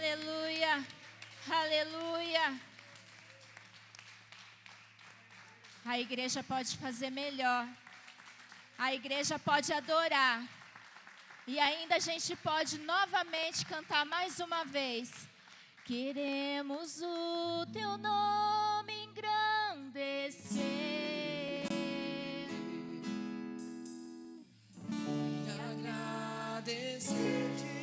Aleluia, aleluia. A igreja pode fazer melhor. A igreja pode adorar. E ainda a gente pode novamente cantar mais uma vez. Queremos o teu nome engrandecer. E agradecer-te.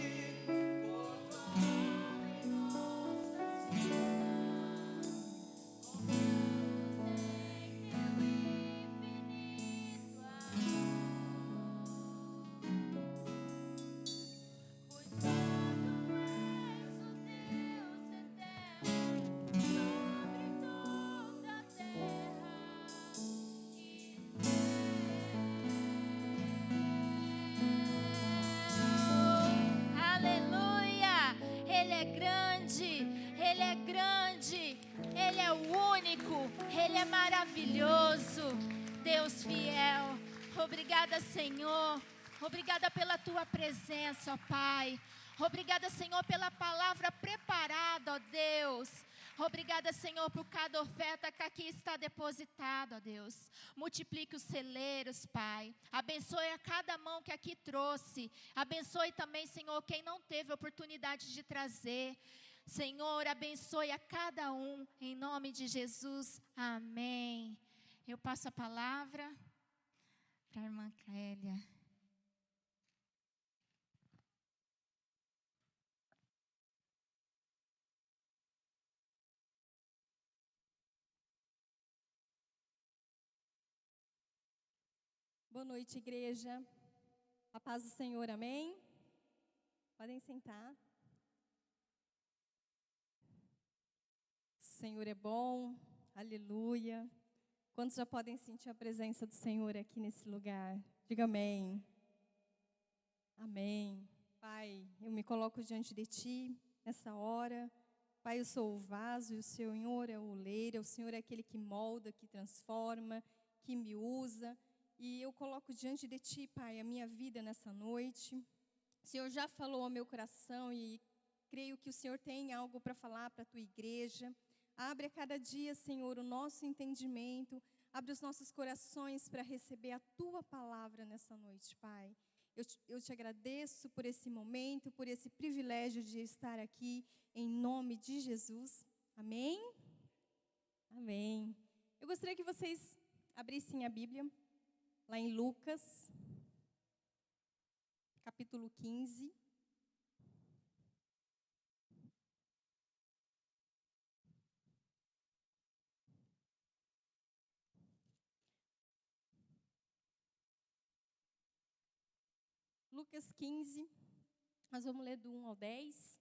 Ele é maravilhoso, Deus fiel. Obrigada, Senhor. Obrigada pela tua presença, ó Pai. Obrigada, Senhor, pela palavra preparada, ó Deus. Obrigada, Senhor, por cada oferta que aqui está depositada, ó Deus. Multiplique os celeiros, Pai. Abençoe a cada mão que aqui trouxe. Abençoe também, Senhor, quem não teve oportunidade de trazer. Senhor, abençoe a cada um, em nome de Jesus, amém. Eu passo a palavra para a irmã Clélia. Boa noite, igreja. A paz do Senhor, amém? Podem sentar. O Senhor é bom, aleluia. Quantos já podem sentir a presença do Senhor aqui nesse lugar? Diga amém. Amém. Pai, eu me coloco diante de Ti nessa hora. Pai, eu sou o vaso e o Senhor é o oleiro. O Senhor é aquele que molda, que transforma, que me usa. E eu coloco diante de Ti, Pai, a minha vida nessa noite. O Senhor já falou ao meu coração e creio que o Senhor tem algo para falar para a Tua igreja. Abre a cada dia, Senhor, o nosso entendimento. Abre os nossos corações para receber a Tua palavra nessa noite, Pai. Eu te agradeço por esse momento, por esse privilégio de estar aqui, em nome de Jesus. Amém? Amém. Eu gostaria que vocês abrissem a Bíblia, lá em Lucas, capítulo 15. Lucas 15, nós vamos ler do 1 ao 10.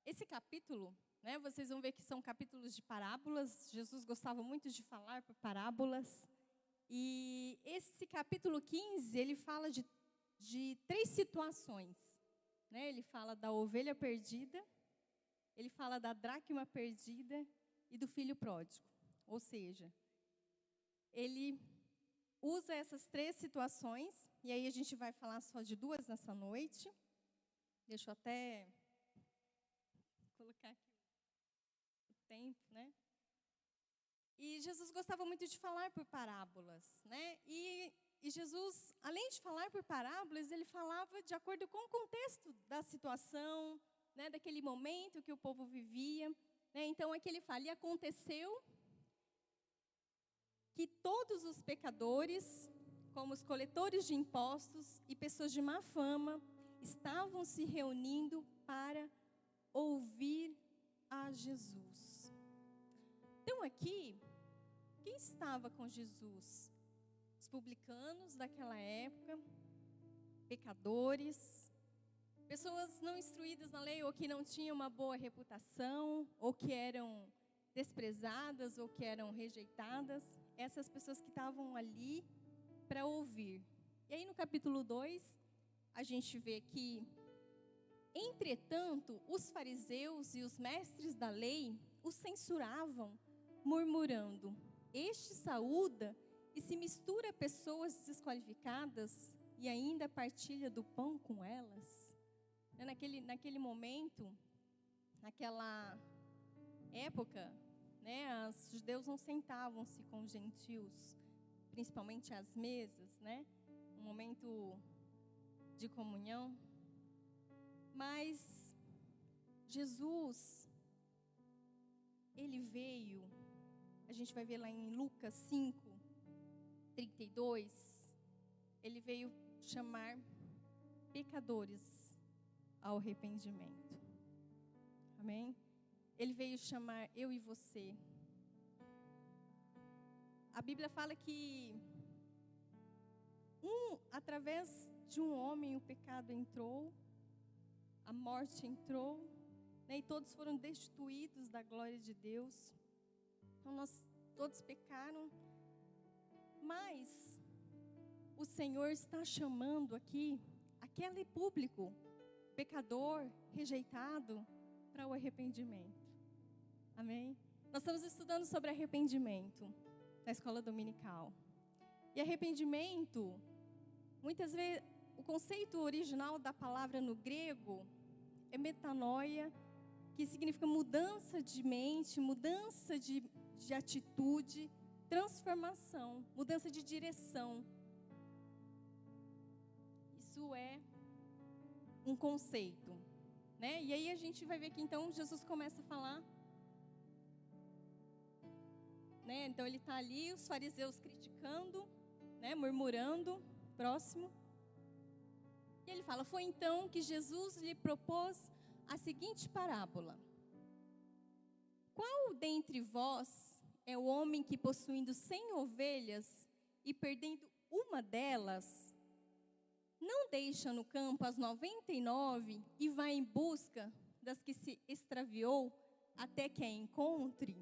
Esse capítulo, né, vocês vão ver que são capítulos de parábolas. Jesus gostava muito de falar por parábolas. E esse capítulo 15, ele fala de 3 situações. Né? Ele fala da ovelha perdida, ele fala da dracma perdida e do filho pródigo. Ou seja, ele usa essas 3 situações, e aí a gente vai falar só de 2 nessa noite. Deixa eu até colocar aqui o tempo, né? E Jesus gostava muito de falar por parábolas, né? E Jesus, além de falar por parábolas, ele falava de acordo com o contexto da situação, né? Daquele momento que o povo vivia, né? Então aqui ele fala, e aconteceu que todos os pecadores, como os coletores de impostos e pessoas de má fama, estavam se reunindo para ouvir a Jesus. Então aqui, quem estava com Jesus? Os publicanos daquela época, pecadores, pessoas não instruídas na lei ou que não tinham uma boa reputação, ou que eram desprezadas ou que eram rejeitadas. Essas pessoas que estavam ali para ouvir. E aí no capítulo 2, a gente vê que, entretanto, os fariseus e os mestres da lei os censuravam murmurando. Este saúda e se mistura a pessoas desqualificadas e ainda partilha do pão com elas. Naquele momento, naquela época, né, os judeus não sentavam-se com os gentios, principalmente às mesas, né, um momento de comunhão. Mas Jesus, ele veio, a gente vai ver lá em Lucas 5:32, ele veio chamar pecadores ao arrependimento. Amém? Ele veio chamar eu e você. A Bíblia fala que através de um homem o pecado entrou, a morte entrou, né, e todos foram destituídos da glória de Deus. Então nós todos pecaram, mas o Senhor está chamando aqui aquele público pecador, rejeitado, para o arrependimento. Amém? Nós estamos estudando sobre arrependimento na escola dominical. E arrependimento, muitas vezes, o conceito original da palavra no grego é metanoia, que significa mudança de mente, mudança de atitude, transformação, mudança de direção. Isso é um conceito, né? E aí a gente vai ver que então Jesus começa a falar, né? Então ele está ali, os fariseus criticando, né? Murmurando, próximo. E ele fala, foi então que Jesus lhe propôs a seguinte parábola. Qual dentre vós é o homem que, possuindo 100 ovelhas e perdendo uma delas, não deixa no campo as 99 e vai em busca das que se extraviou até que a encontre?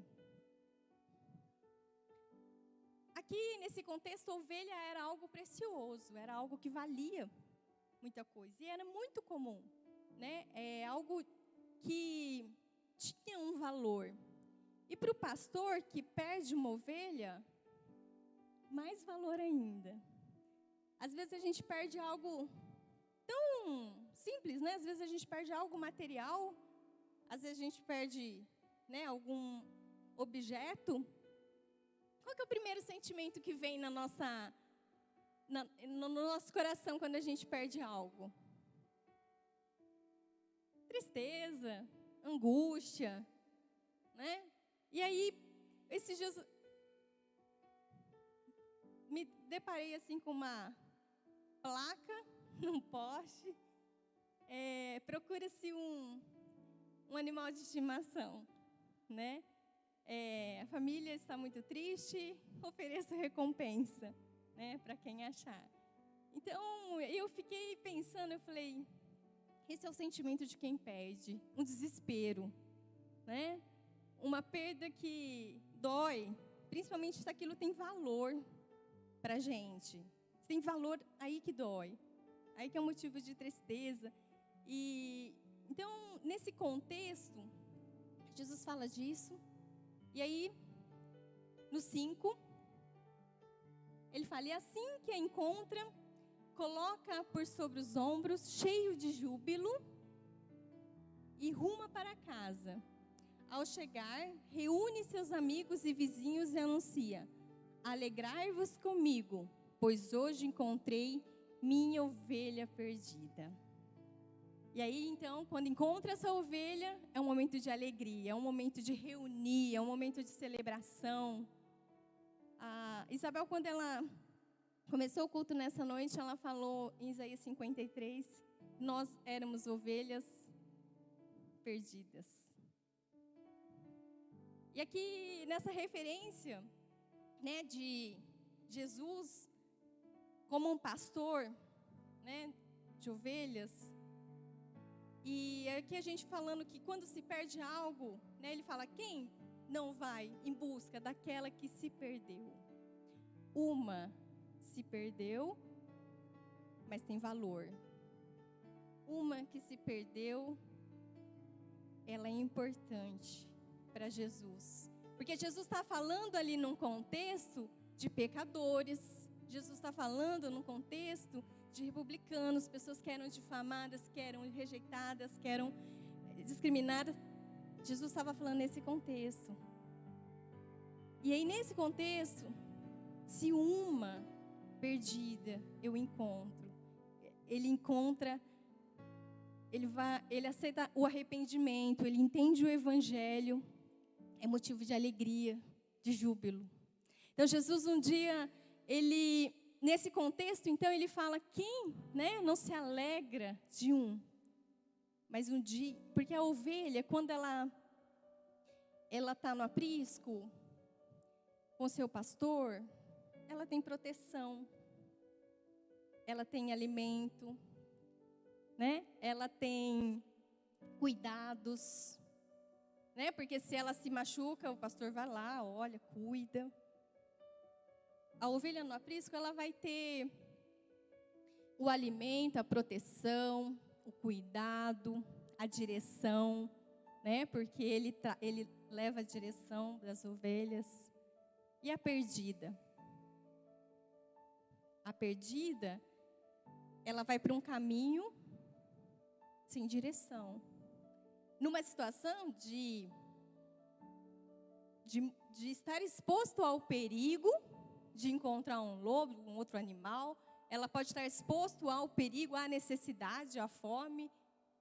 Aqui, nesse contexto, a ovelha era algo precioso, era algo que valia muita coisa. E era muito comum, né? É algo que tinha um valor. E para o pastor que perde uma ovelha, mais valor ainda. Às vezes a gente perde algo tão simples, né? Às vezes a gente perde algo material, às vezes a gente perde, né, algum objeto. Qual que é o primeiro sentimento que vem no nosso coração quando a gente perde algo? Tristeza, angústia, né? E aí, esses dias, me deparei assim com uma placa num poste. Procura-se um animal de estimação, né? A família está muito triste, ofereço recompensa, né, para quem achar. Então, eu fiquei pensando, eu falei, esse é o sentimento de quem perde, um desespero, né? Uma perda que dói, principalmente se aquilo tem valor para a gente. Se tem valor, aí que dói, aí que é um motivo de tristeza. E então, nesse contexto, Jesus fala disso. E aí, no 5, ele fala, e assim que a encontra, coloca por sobre os ombros, cheio de júbilo, e ruma para casa. Ao chegar, reúne seus amigos e vizinhos e anuncia, alegrai-vos comigo, pois hoje encontrei minha ovelha perdida. E aí, então, quando encontra essa ovelha, é um momento de alegria, é um momento de reunir, é um momento de celebração. A Isabel, quando ela começou o culto nessa noite, ela falou em Isaías 53, nós éramos ovelhas perdidas. E aqui, nessa referência, né, de Jesus como um pastor, né, de ovelhas. E aqui a gente falando que quando se perde algo, né, ele fala, quem não vai em busca daquela que se perdeu? Uma se perdeu, mas tem valor. Uma que se perdeu, ela é importante para Jesus. Porque Jesus está falando ali num contexto de pecadores. Jesus está falando num contexto de republicanos, pessoas que eram difamadas, que eram rejeitadas, que eram discriminadas. Jesus estava falando nesse contexto. E aí, nesse contexto, se uma perdida eu encontro, ele encontra, ele aceita o arrependimento, ele entende o evangelho, é motivo de alegria, de júbilo. Então, Jesus um dia, nesse contexto, então, ele fala, quem, não se alegra de um? Mas um dia, porque a ovelha, quando ela está no aprisco, com seu pastor, ela tem proteção, ela tem alimento, ela tem cuidados, porque se ela se machuca, o pastor vai lá, olha, cuida. A ovelha no aprisco, ela vai ter o alimento, a proteção, o cuidado, a direção, porque ele leva a direção das ovelhas. E a perdida? A perdida, ela vai para um caminho sem direção. Numa situação de estar exposto ao perigo, de encontrar um lobo, um outro animal, ela pode estar exposto ao perigo, à necessidade, à fome,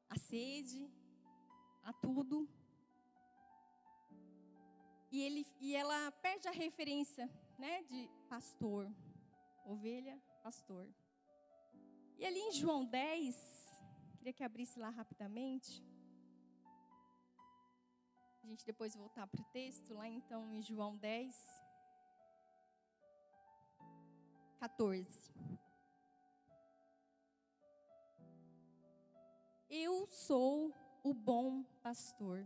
à sede, a tudo. E ela perde a referência, de pastor, ovelha, pastor. E ali em João 10, queria que abrisse lá rapidamente. A gente depois voltar para o texto, lá então em João 10, 14. Eu sou o bom pastor.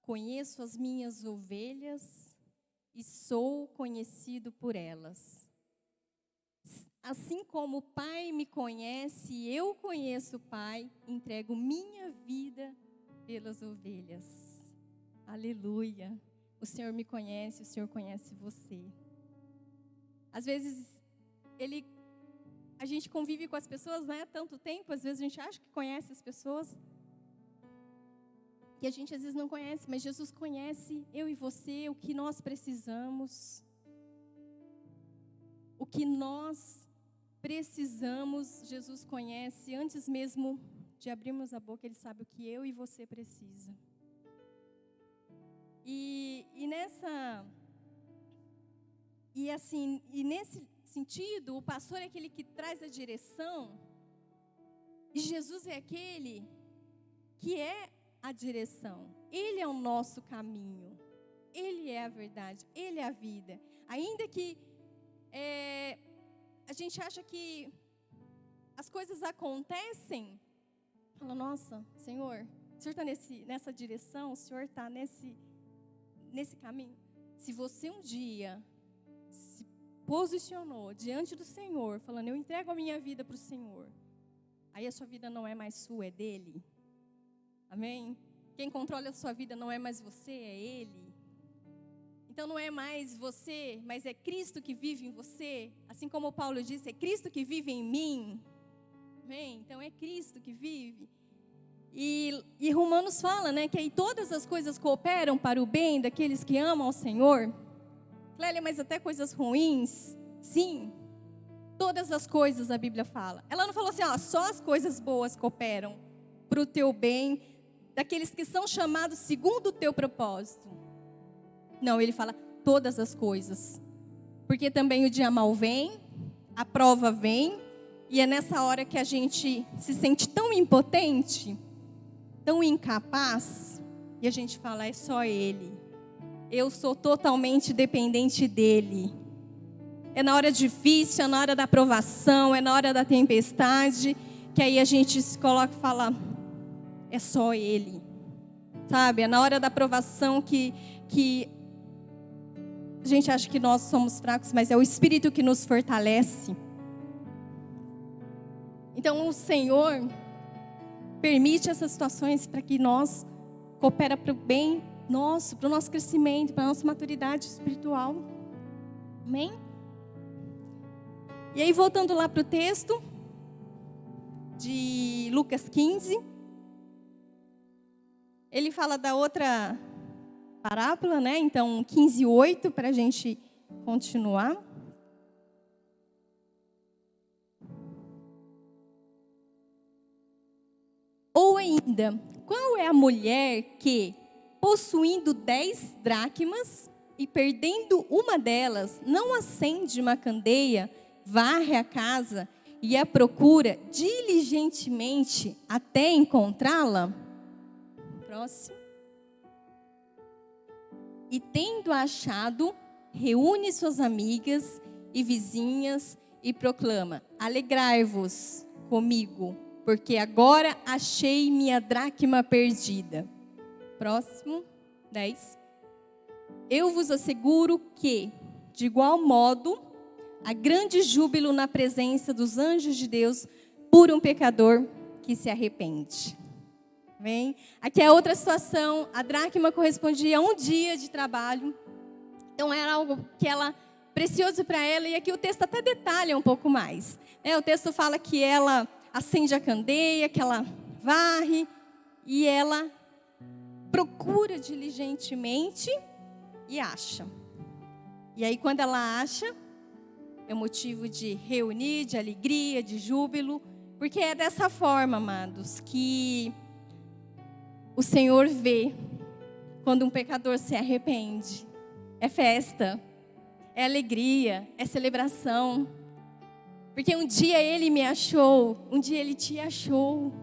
Conheço as minhas ovelhas e sou conhecido por elas. Assim como o Pai me conhece e eu conheço o Pai, entrego minha vida pelas ovelhas. Aleluia. O Senhor me conhece, o Senhor conhece você. Às vezes, a gente convive com as pessoas, há tanto tempo, às vezes a gente acha que conhece as pessoas, que a gente às vezes não conhece, mas Jesus conhece eu e você, o que nós precisamos. O que nós precisamos, Jesus conhece, antes mesmo de abrirmos a boca, Ele sabe o que eu e você precisa. E nesse sentido, o pastor é aquele que traz a direção, e Jesus é aquele que é a direção. Ele é o nosso caminho, Ele é a verdade, Ele é a vida. Ainda que a gente acha que as coisas acontecem, fala, nossa, Senhor, o Senhor está nessa direção, o Senhor está nesse caminho. Se você um dia se posicionou diante do Senhor, falando, eu entrego a minha vida para o Senhor, aí a sua vida não é mais sua, é dele. Amém? Quem controla a sua vida não é mais você, é Ele. Então não é mais você, mas é Cristo que vive em você. Assim como Paulo disse, é Cristo que vive em mim. Amém? Então é Cristo que vive. E Romanos fala, que aí todas as coisas cooperam para o bem daqueles que amam ao Senhor. Clélia, mas até coisas ruins? Sim. Todas as coisas a Bíblia fala. Ela não falou assim, só as coisas boas cooperam para o teu bem, daqueles que são chamados segundo o teu propósito. Não, ele fala todas as coisas. Porque também o dia mal vem, a prova vem, e é nessa hora que a gente se sente tão impotente, tão incapaz, e a gente fala, é só Ele. Eu sou totalmente dependente dEle. É na hora difícil, é na hora da provação, é na hora da tempestade, que aí a gente se coloca e fala, é só Ele. Sabe, é na hora da provação que a gente acha que nós somos fracos, mas é o Espírito que nos fortalece. Então o Senhor permite essas situações para que nós coopera para o bem nosso, para o nosso crescimento, para a nossa maturidade espiritual. Amém? E aí, voltando lá para o texto de Lucas 15, ele fala da outra parábola, né? Então, 15:8, para a gente continuar. Ou ainda, qual é a mulher que, possuindo 10 dracmas e perdendo uma delas, não acende uma candeia, varre a casa e a procura diligentemente até encontrá-la? Próximo. E tendo achado, reúne suas amigas e vizinhas e proclama: alegrai-vos comigo, porque agora achei minha dracma perdida. Próximo, 10. Eu vos asseguro que, de igual modo, há grande júbilo na presença dos anjos de Deus por um pecador que se arrepende. Bem, aqui é outra situação. A dracma correspondia a um dia de trabalho. Então era algo que ela precioso para ela. E aqui o texto até detalha um pouco mais. O texto fala que ela acende a candeia, que ela varre e ela procura diligentemente e acha. E aí quando ela acha, é motivo de reunir, de alegria, de júbilo, porque é dessa forma, amados, que o Senhor vê quando um pecador se arrepende. É festa, é alegria, é celebração. Porque um dia Ele me achou, um dia Ele te achou.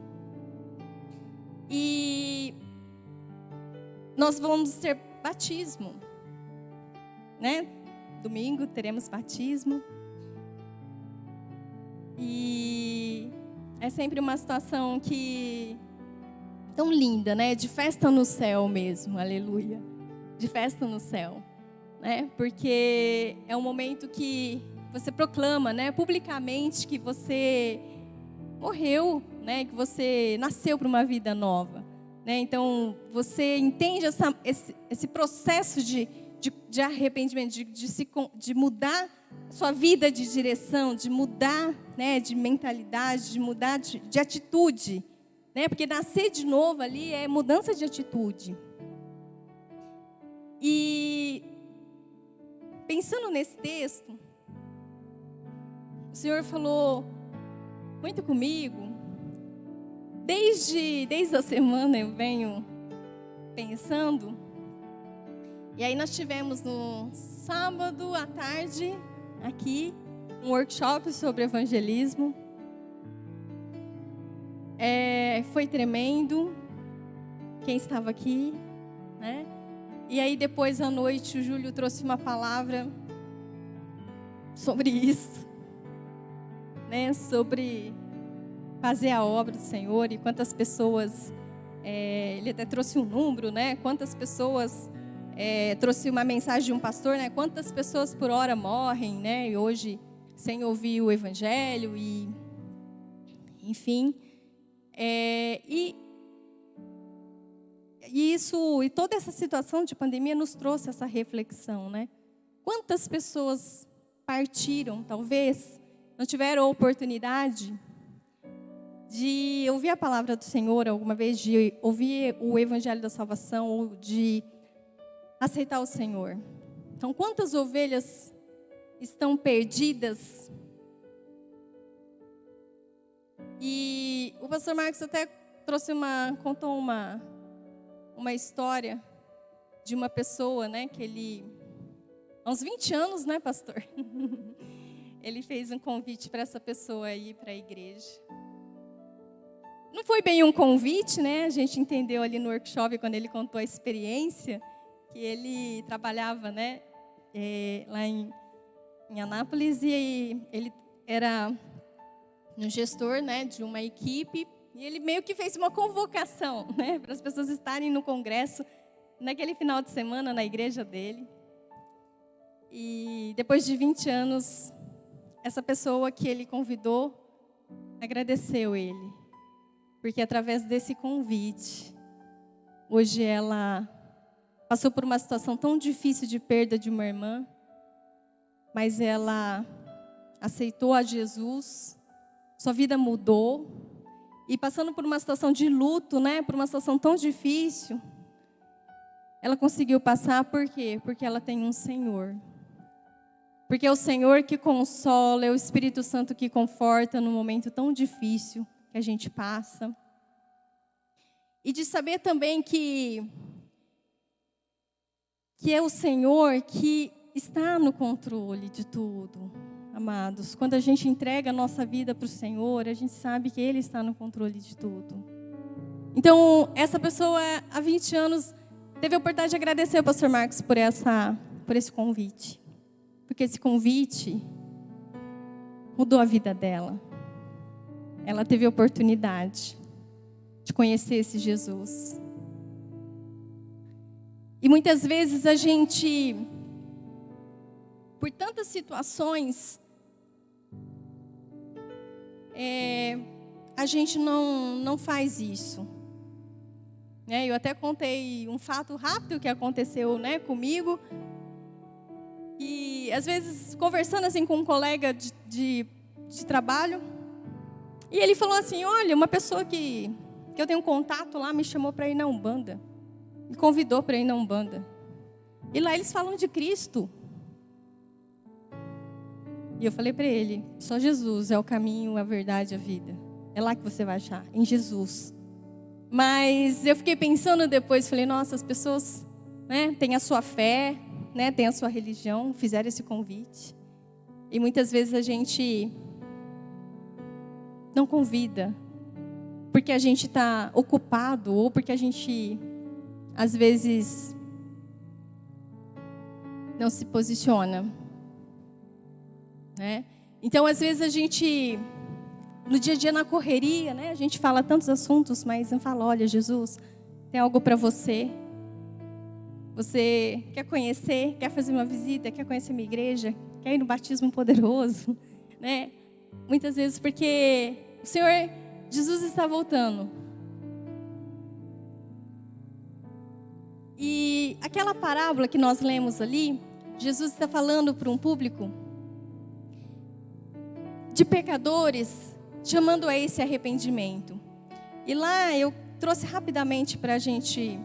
E nós vamos ter batismo, né? Domingo teremos batismo. E é sempre uma situação que tão linda, né? De festa no céu mesmo, aleluia. De festa no céu, né? Porque é um momento que você proclama, né? Publicamente que você morreu, né? Que você nasceu para uma vida nova, né? Então você entende esse processo de arrependimento, de mudar sua vida de direção, de mudar, né? De mentalidade, de mudar de atitude. Né? Porque nascer de novo ali é mudança de atitude. E pensando nesse texto, o Senhor falou muito comigo. Desde a semana eu venho pensando. E aí nós tivemos no sábado à tarde aqui um workshop sobre evangelismo. Foi tremendo, quem estava aqui, né? E aí depois à noite o Júlio trouxe uma palavra sobre isso, né? Sobre fazer a obra do Senhor e quantas pessoas, ele até trouxe um número, né? Quantas pessoas, trouxe uma mensagem de um pastor, né? Quantas pessoas por hora morrem, né? E hoje sem ouvir o evangelho e, enfim. E isso, e toda essa situação de pandemia nos trouxe essa reflexão, né? Quantas pessoas partiram, talvez, não tiveram a oportunidade de ouvir a palavra do Senhor alguma vez, de ouvir o evangelho da salvação, ou de aceitar o Senhor. Então, quantas ovelhas estão perdidas? E o pastor Marcos até contou uma história de uma pessoa, né, que ele, há uns 20 anos, né, pastor? Ele fez um convite para essa pessoa aí para a igreja. Não foi bem um convite, né? A gente entendeu ali no workshop, quando ele contou a experiência, que ele trabalhava, né, lá em Anápolis, e ele era um gestor, né, de uma equipe, e ele meio que fez uma convocação, né, para as pessoas estarem no congresso naquele final de semana na igreja dele. E depois de 20 anos, essa pessoa que ele convidou agradeceu ele, porque através desse convite, hoje ela passou por uma situação tão difícil de perda de uma irmã, mas ela aceitou a Jesus, sua vida mudou, e passando por uma situação de luto, né, por uma situação tão difícil, ela conseguiu passar. Por quê? Porque ela tem um Senhor. Porque é o Senhor que consola, é o Espírito Santo que conforta no momento tão difícil que a gente passa. E de saber também que é o Senhor que está no controle de tudo, amados. Quando a gente entrega a nossa vida para o Senhor, a gente sabe que Ele está no controle de tudo. Então, essa pessoa, há 20 anos, teve a oportunidade de agradecer ao pastor Marcos por esse convite. Porque esse convite mudou a vida dela. Ela teve a oportunidade de conhecer esse Jesus. E muitas vezes a gente, por tantas situações, a gente não faz isso. Eu até contei um fato rápido que aconteceu, comigo. E às vezes, conversando assim com um colega de trabalho, e ele falou assim: olha, uma pessoa que eu tenho contato lá me chamou para ir na Umbanda. Me convidou para ir na Umbanda. E lá eles falam de Cristo. E eu falei para ele: só Jesus é o caminho, a verdade e a vida. É lá que você vai achar, em Jesus. Mas eu fiquei pensando depois, falei: nossa, as pessoas têm a sua fé, têm a sua religião, fizeram esse convite. E muitas vezes a gente não convida, porque a gente está ocupado, ou porque a gente, às vezes, não se posiciona. Então, às vezes a gente, no dia a dia, na correria, a gente fala tantos assuntos, mas não fala: olha, Jesus, tem algo para você. Você quer conhecer, quer fazer uma visita, quer conhecer minha igreja, quer ir no batismo poderoso, Muitas vezes porque o Senhor Jesus está voltando. E aquela parábola que nós lemos ali, Jesus está falando para um público de pecadores, chamando a esse arrependimento. E lá eu trouxe rapidamente para a gente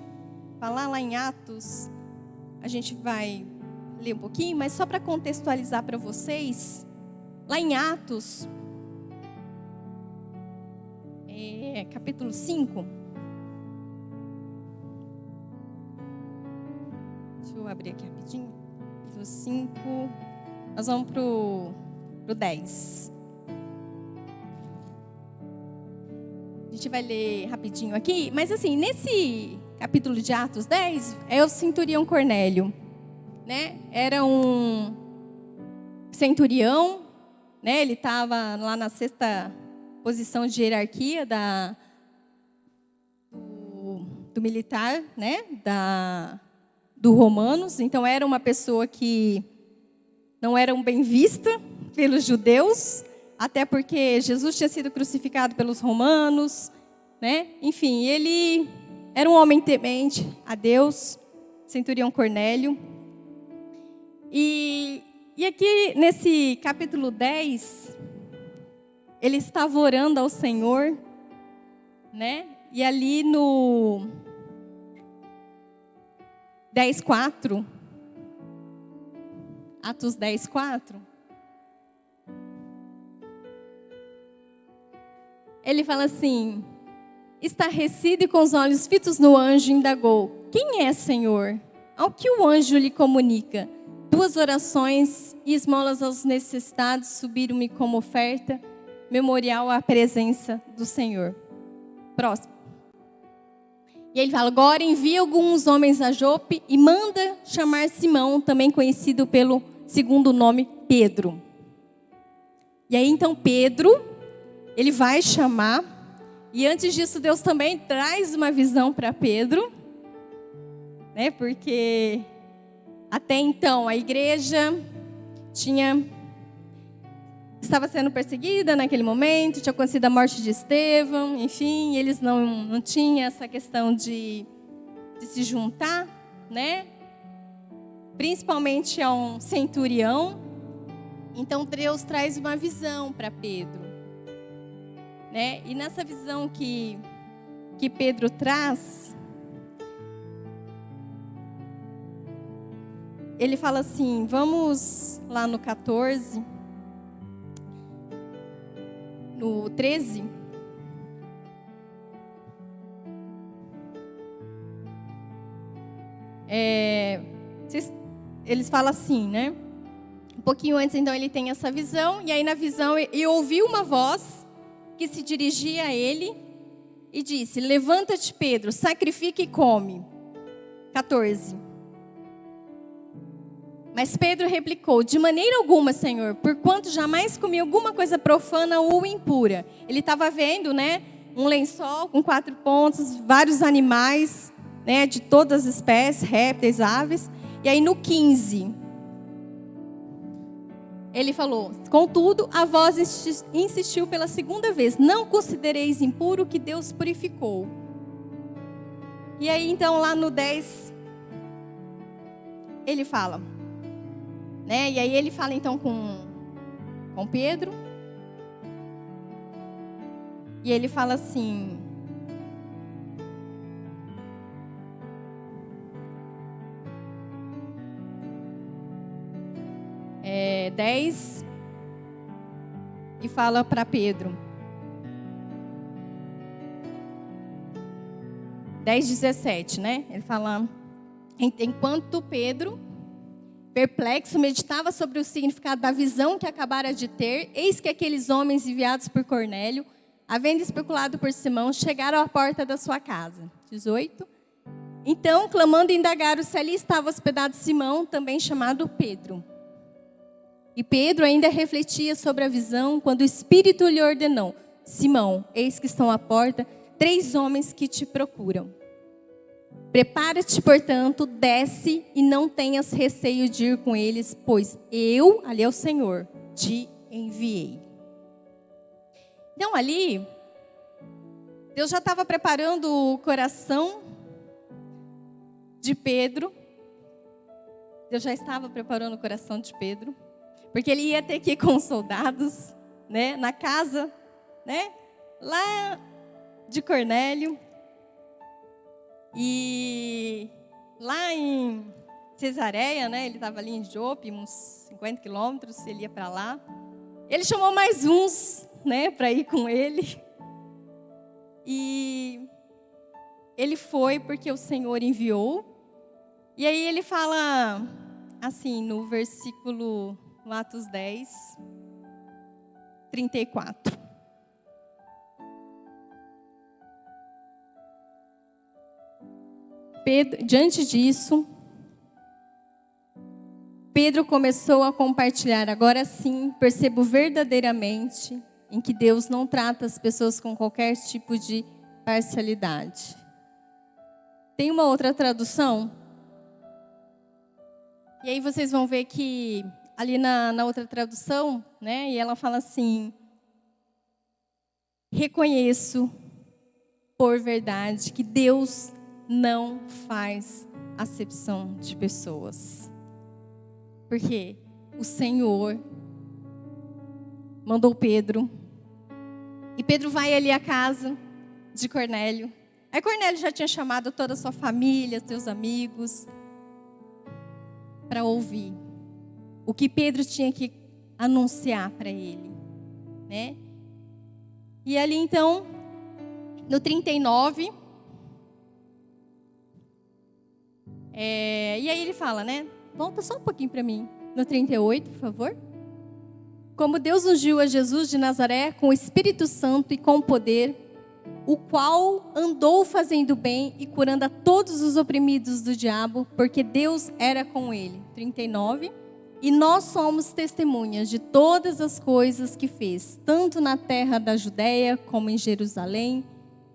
falar, lá em Atos. A gente vai ler um pouquinho, mas só para contextualizar para vocês, lá em Atos, capítulo 5. Deixa eu abrir aqui rapidinho. Capítulo 5. Nós vamos pro 10. A gente vai ler rapidinho aqui, mas assim, nesse capítulo de Atos 10, é o centurião Cornélio, Era um centurião, Ele estava lá na 6ª posição de hierarquia do militar, do Romanos. Então, era uma pessoa que não era bem vista pelos judeus, até porque Jesus tinha sido crucificado pelos romanos, Enfim, ele era um homem temente a Deus, centurião Cornélio. E aqui nesse capítulo 10, ele estava orando ao Senhor, E ali no 10:4, Atos 10:4, ele fala assim: estarrecido e com os olhos fitos no anjo, indagou: quem é, Senhor? Ao que o anjo lhe comunica: 2 orações e esmolas aos necessitados subiram-me como oferta memorial à presença do Senhor. Próximo. E ele fala: agora envia alguns homens a Jope e manda chamar Simão, também conhecido pelo segundo nome Pedro. E aí então Pedro, ele vai chamar. E antes disso, Deus também traz uma visão para Pedro, Porque até então a igreja estava sendo perseguida naquele momento, tinha acontecido a morte de Estevão, enfim, eles não tinham essa questão de se juntar. né? Principalmente a um centurião. Então Deus traz uma visão para Pedro, né? E nessa visão que Pedro traz, ele fala assim, vamos lá no 14, no 13. Eles falam assim, né? Um pouquinho antes, então, ele tem essa visão. E aí, na visão, eu ouvi uma voz que se dirigia a ele e disse, levanta-te, Pedro, sacrifica e come. 14. Mas Pedro replicou, de maneira alguma, Senhor, porquanto jamais comi alguma coisa profana ou impura. Ele estava vendo, né, um lençol com 4 pontas, vários animais, né, de todas as espécies, répteis, aves. E aí no 15, ele falou, contudo, a voz insistiu pela segunda vez, não considereis impuro o que Deus purificou. E aí então lá no 10, ele fala, né, e aí ele fala então com Pedro, e ele fala assim, 10, e fala para Pedro, 10:17, né? Ele fala, enquanto Pedro, perplexo, meditava sobre o significado da visão que acabara de ter, eis que aqueles homens enviados por Cornélio, havendo especulado por Simão, chegaram à porta da sua casa. 18. Então, clamando, indagaram se ali estava hospedado Simão, também chamado Pedro. E Pedro ainda refletia sobre a visão, quando o Espírito lhe ordenou, Simão, eis que estão à porta 3 homens que te procuram. Prepara-te, portanto, desce e não tenhas receio de ir com eles, pois eu, ali é o Senhor, te enviei. Então ali, Deus já estava preparando o coração de Pedro. Deus já estava preparando o coração de Pedro, porque ele ia ter que ir com os soldados, né, na casa, né, lá de Cornélio. E lá em Cesareia, né, ele estava ali em Jope, uns 50 quilômetros, ele ia para lá. Ele chamou mais uns, né, para ir com ele. E ele foi porque o Senhor enviou. E aí ele fala assim, no versículo, no Atos 10, 34. Diante disso, Pedro começou a compartilhar. Agora sim, percebo verdadeiramente em que Deus não trata as pessoas com qualquer tipo de parcialidade. Tem uma outra tradução. E aí vocês vão ver que ali na outra tradução, né, e ela fala assim, reconheço por verdade que Deus não faz acepção de pessoas. Porque o Senhor mandou Pedro. E Pedro vai ali à casa de Cornélio. Aí Cornélio já tinha chamado toda a sua família, seus amigos, para ouvir o que Pedro tinha que anunciar para ele, né? E ali então, no 39, e aí ele fala, né? Volta só um pouquinho para mim. No 38, por favor. Como Deus ungiu a Jesus de Nazaré com o Espírito Santo e com poder, o qual andou fazendo bem e curando a todos os oprimidos do diabo, porque Deus era com ele. 39. E nós somos testemunhas de todas as coisas que fez, tanto na terra da Judéia como em Jerusalém,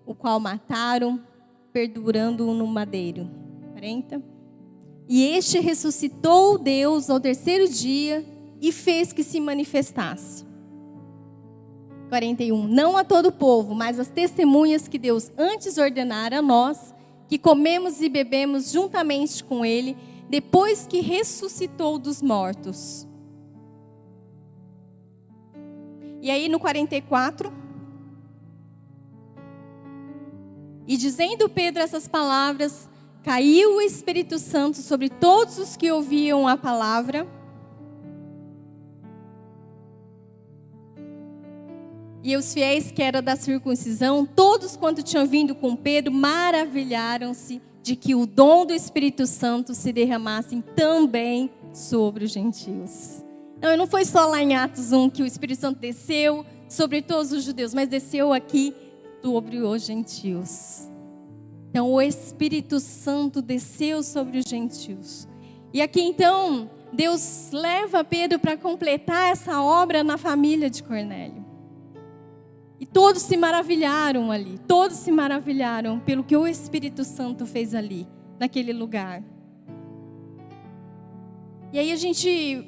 o qual mataram, perdurando-o no madeiro. 40. E este ressuscitou Deus ao 3º dia e fez que se manifestasse. 41. Não a todo o povo, mas as testemunhas que Deus antes ordenara a nós, que comemos e bebemos juntamente com ele, depois que ressuscitou dos mortos. E aí no 44, e dizendo Pedro essas palavras, caiu o Espírito Santo sobre todos os que ouviam a palavra. E os fiéis que eram da circuncisão, todos quanto tinham vindo com Pedro, maravilharam-se de que o dom do Espírito Santo se derramasse também sobre os gentios. Não foi só lá em Atos 1 que o Espírito Santo desceu sobre todos os judeus, mas desceu aqui sobre os gentios. Então o Espírito Santo desceu sobre os gentios. E aqui então, Deus leva Pedro para completar essa obra na família de Cornélio. E todos se maravilharam ali, todos se maravilharam pelo que o Espírito Santo fez ali, naquele lugar. E aí a gente,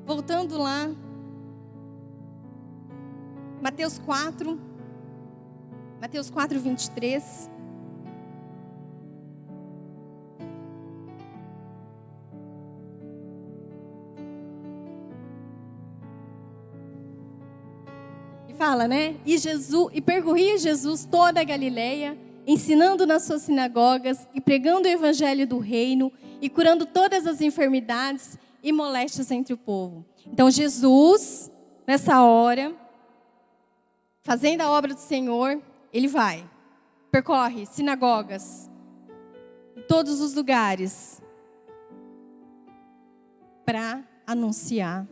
voltando lá, Mateus 4, 23. Fala, né? E percorria Jesus toda a Galileia, ensinando nas suas sinagogas e pregando o evangelho do reino e curando todas as enfermidades e moléstias entre o povo. Então Jesus, nessa hora, fazendo a obra do Senhor, ele vai, percorre sinagogas, em todos os lugares, para anunciar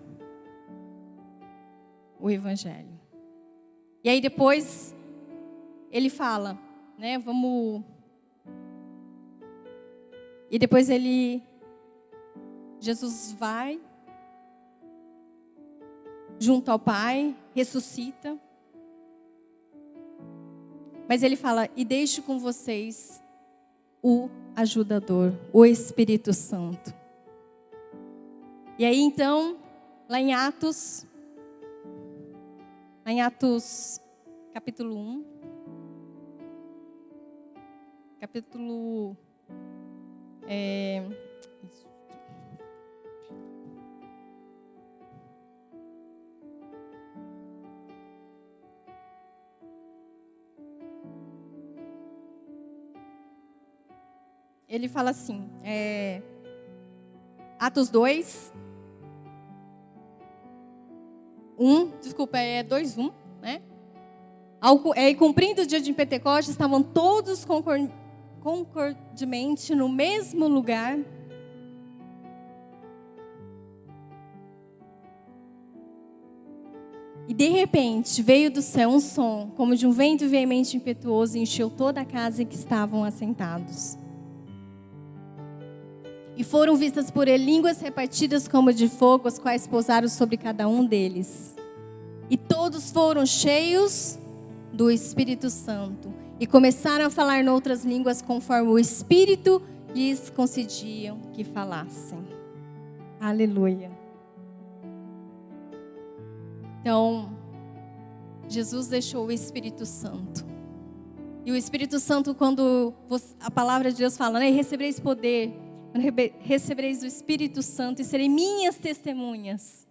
o evangelho. E aí depois ele fala, né, E depois Jesus vai junto ao Pai, ressuscita. Mas ele fala, e deixo com vocês o ajudador, o Espírito Santo. E aí então, lá em Atos capítulo 1, ele fala assim, Atos 2, 2:1, né? Cumprindo o dia de Pentecostes, estavam todos concordemente no mesmo lugar. E de repente veio do céu um som, como de um vento veemente e impetuoso, e encheu toda a casa em que estavam assentados. E foram vistas por ele línguas repartidas como de fogo, as quais pousaram sobre cada um deles. E todos foram cheios do Espírito Santo e começaram a falar noutras línguas conforme o Espírito lhes concediam que falassem. Aleluia. Então, Jesus deixou o Espírito Santo. E o Espírito Santo, quando a palavra de Deus fala, né, recebereis poder, recebereis o Espírito Santo e serei minhas testemunhas.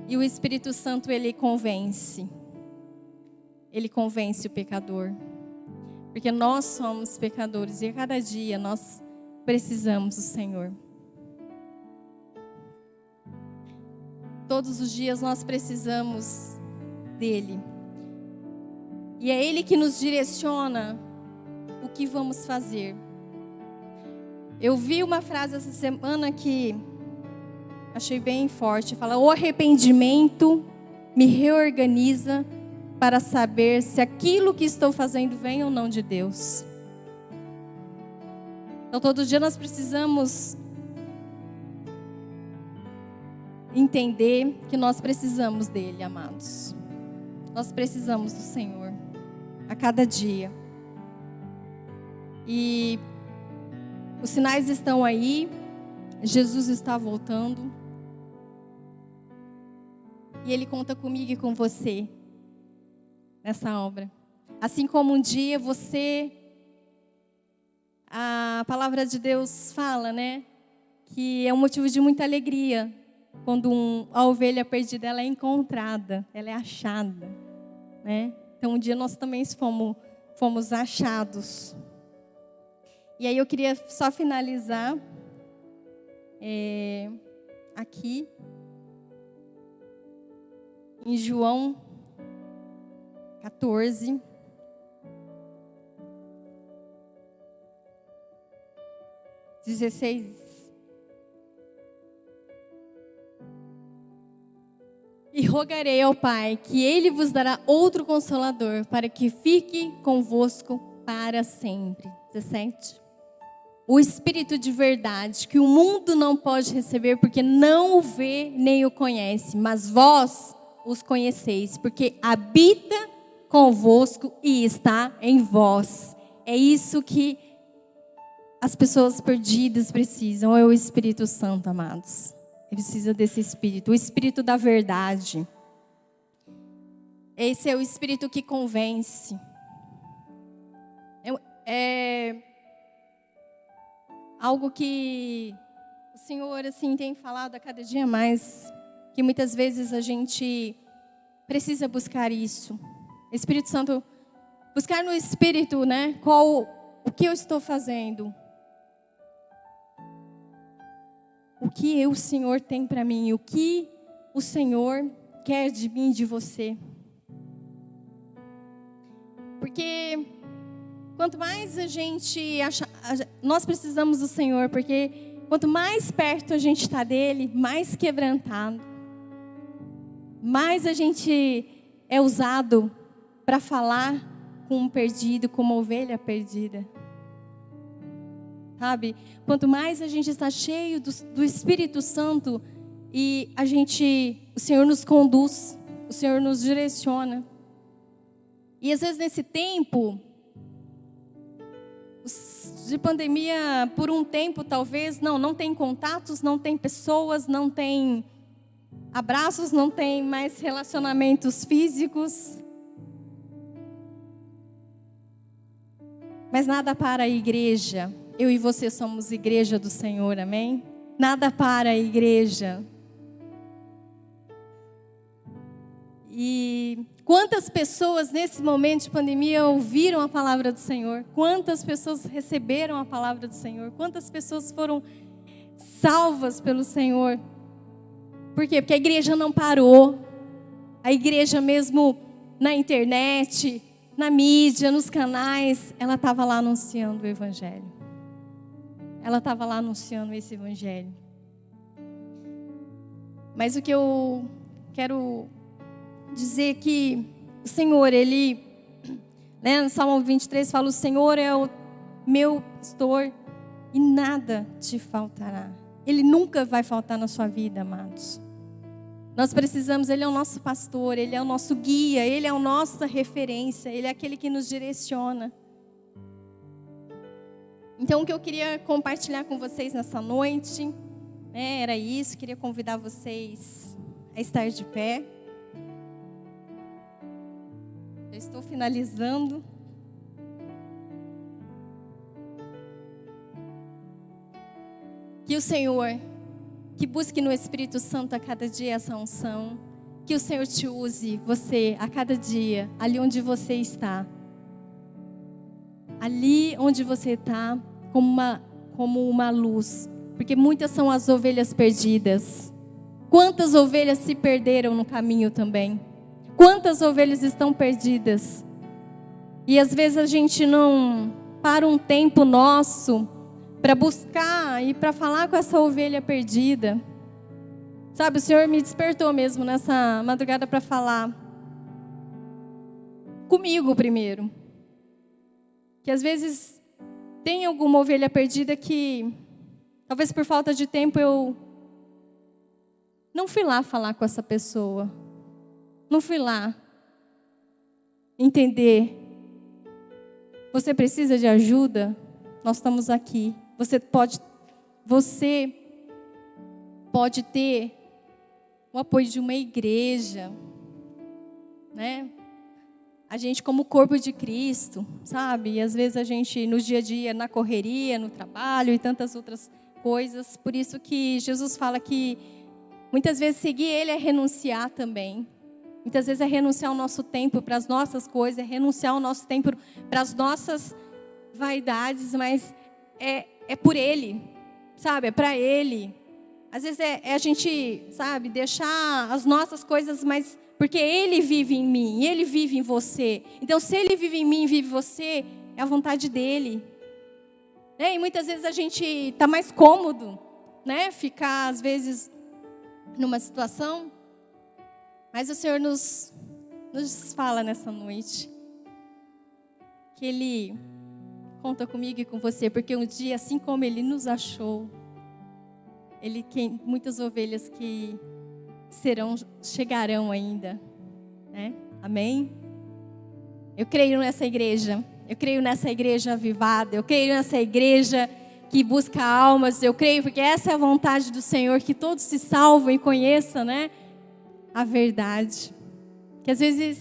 E o Espírito Santo, ele convence o pecador. Porque nós somos pecadores e a cada dia nós precisamos do Senhor. Todos os dias nós precisamos dele. E é ele que nos direciona o que vamos fazer. Eu vi uma frase essa semana que achei bem forte. Fala, o arrependimento me reorganiza para saber se aquilo que estou fazendo vem ou não de Deus. Então todo dia nós precisamos entender que nós precisamos dele, amados. Nós precisamos do Senhor a cada dia. E os sinais estão aí. Jesus está voltando. E ele conta comigo e com você nessa obra. Assim como um dia a palavra de Deus fala, né? Que é um motivo de muita alegria quando a ovelha perdida ela é encontrada, ela é achada, né? Então um dia nós também fomos achados. E aí eu queria só finalizar aqui em João 14. E rogarei ao Pai que Ele vos dará outro Consolador, para que fique convosco para sempre. 17. O Espírito de verdade, que o mundo não pode receber, porque não o vê nem o conhece, mas vós os conheceis, porque habita convosco e está em vós. É isso que as pessoas perdidas precisam, é o Espírito Santo, amados. Precisa desse Espírito, o Espírito da verdade. Esse é o Espírito que convence. É algo que o Senhor assim tem falado a cada dia mais, que muitas vezes a gente precisa buscar isso. Espírito Santo, buscar no Espírito, né? O que eu estou fazendo? O que o Senhor tem para mim? O que o Senhor quer de mim, de você? Porque quanto mais a gente nós precisamos do Senhor, porque quanto mais perto a gente está dele, mais quebrantado, mais a gente é usado para falar com um perdido, com uma ovelha perdida. Sabe? Quanto mais a gente está cheio do Espírito Santo e o Senhor nos conduz, o Senhor nos direciona. E às vezes nesse tempo de pandemia, por um tempo talvez, não tem contatos, não tem pessoas, não tem abraços, não tem mais relacionamentos físicos. Mas nada para a igreja. Eu e você somos igreja do Senhor, amém? Nada para a igreja. E quantas pessoas nesse momento de pandemia ouviram a palavra do Senhor? Quantas pessoas receberam a palavra do Senhor? Quantas pessoas foram salvas pelo Senhor? Por quê? Porque a igreja não parou. A igreja mesmo na internet, na mídia, nos canais, ela estava lá anunciando o Evangelho. Ela estava lá anunciando esse Evangelho. Mas o que eu quero dizer que o Senhor, Ele, né, no Salmo 23 fala, o Senhor é o meu pastor e nada te faltará. Ele nunca vai faltar na sua vida, amados. Nós precisamos, Ele é o nosso pastor, Ele é o nosso guia, Ele é a nossa referência, Ele é aquele que nos direciona. Então, o que eu queria compartilhar com vocês nessa noite, né, era isso. Queria convidar vocês a estar de pé. Já estou finalizando. Que o Senhor, que busque no Espírito Santo a cada dia essa unção. Que o Senhor te use, você, a cada dia, ali onde você está. Ali onde você está, como uma luz. Porque muitas são as ovelhas perdidas. Quantas ovelhas se perderam no caminho também? Quantas ovelhas estão perdidas? E às vezes a gente não para um tempo nosso para buscar e para falar com essa ovelha perdida. Sabe, o Senhor me despertou mesmo nessa madrugada para falar comigo primeiro. Que às vezes tem alguma ovelha perdida que, talvez por falta de tempo, eu não fui lá falar com essa pessoa. Não fui lá entender. Você precisa de ajuda? Nós estamos aqui. Você pode ter o apoio de uma igreja, né? a gente como corpo de Cristo, sabe? E às vezes a gente, no dia a dia, na correria, no trabalho e tantas outras coisas. Por isso que Jesus fala que muitas vezes seguir Ele é renunciar também. Muitas vezes é renunciar o nosso tempo para as nossas coisas, é renunciar o nosso tempo para as nossas vaidades, mas é por Ele, sabe? É para Ele. Às vezes é a gente, sabe, deixar as nossas coisas, mas porque Ele vive em mim, Ele vive em você. Então, se Ele vive em mim e vive em você, é a vontade dEle. E muitas vezes a gente está mais cômodo, né? Ficar, às vezes, numa situação. Mas o Senhor nos fala nessa noite que Ele conta comigo e com você, porque um dia, assim como Ele nos achou, Ele tem muitas ovelhas que chegarão ainda, né? Amém? Eu creio nessa igreja avivada, eu creio nessa igreja que busca almas, eu creio porque essa é a vontade do Senhor, que todos se salvem e conheçam, né? A verdade. Que às vezes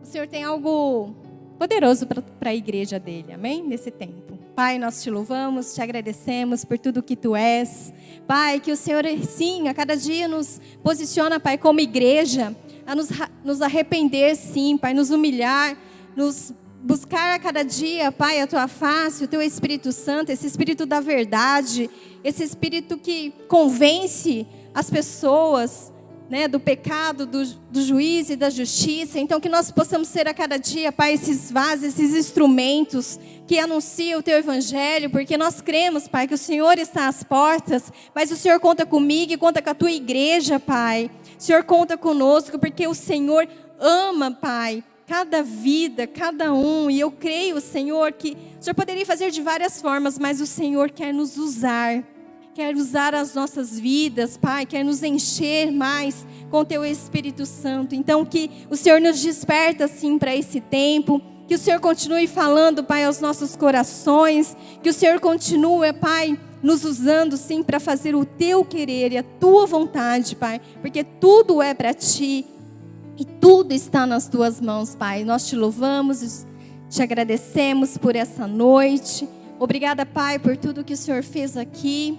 o Senhor tem algo poderoso para a igreja dele, amém? Nesse tempo. Pai, nós te louvamos, te agradecemos por tudo que tu és. Pai, que o Senhor, sim, a cada dia nos posiciona, Pai, como igreja, a nos arrepender, sim, Pai, nos humilhar, nos buscar a cada dia, Pai, a tua face, o teu Espírito Santo, esse Espírito da verdade, esse Espírito que convence as pessoas, né, do pecado, do juízo e da justiça. Então que nós possamos ser a cada dia, Pai, esses vasos, esses instrumentos que anunciam o Teu Evangelho, porque nós cremos, Pai, que o Senhor está às portas, mas o Senhor conta comigo e conta com a Tua igreja, Pai. O Senhor conta conosco, porque o Senhor ama, Pai, cada vida, cada um, e eu creio, Senhor, que o Senhor poderia fazer de várias formas, mas o Senhor quer nos usar. Quer usar as nossas vidas, Pai, quer nos encher mais com Teu Espírito Santo. Então que o Senhor nos desperta assim para esse tempo, que o Senhor continue falando, Pai, aos nossos corações, que o Senhor continue, Pai, nos usando sim para fazer o Teu querer e a Tua vontade, Pai, porque tudo é para Ti e tudo está nas Tuas mãos, Pai. Nós Te louvamos, Te agradecemos por essa noite. Obrigada, Pai, por tudo que o Senhor fez aqui.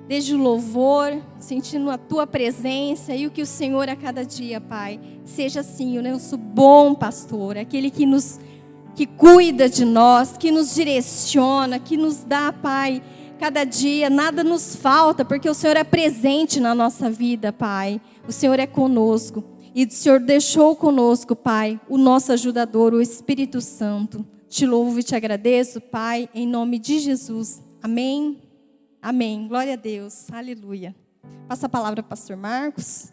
Desde o louvor, sentindo a Tua presença e o que o Senhor a cada dia, Pai, seja assim o nosso bom pastor, aquele que cuida de nós, que nos direciona, que nos dá, Pai, cada dia, nada nos falta, porque o Senhor é presente na nossa vida, Pai. O Senhor é conosco e o Senhor deixou conosco, Pai, o nosso ajudador, o Espírito Santo. Te louvo e te agradeço, Pai, em nome de Jesus. Amém. Amém. Glória a Deus. Aleluia. Passa a palavra para o pastor Marcos.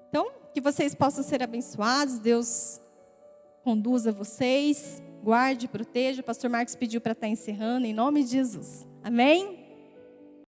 Então, que vocês possam ser abençoados. Deus conduza vocês. Guarde, proteja. O pastor Marcos pediu para estar encerrando em nome de Jesus. Amém?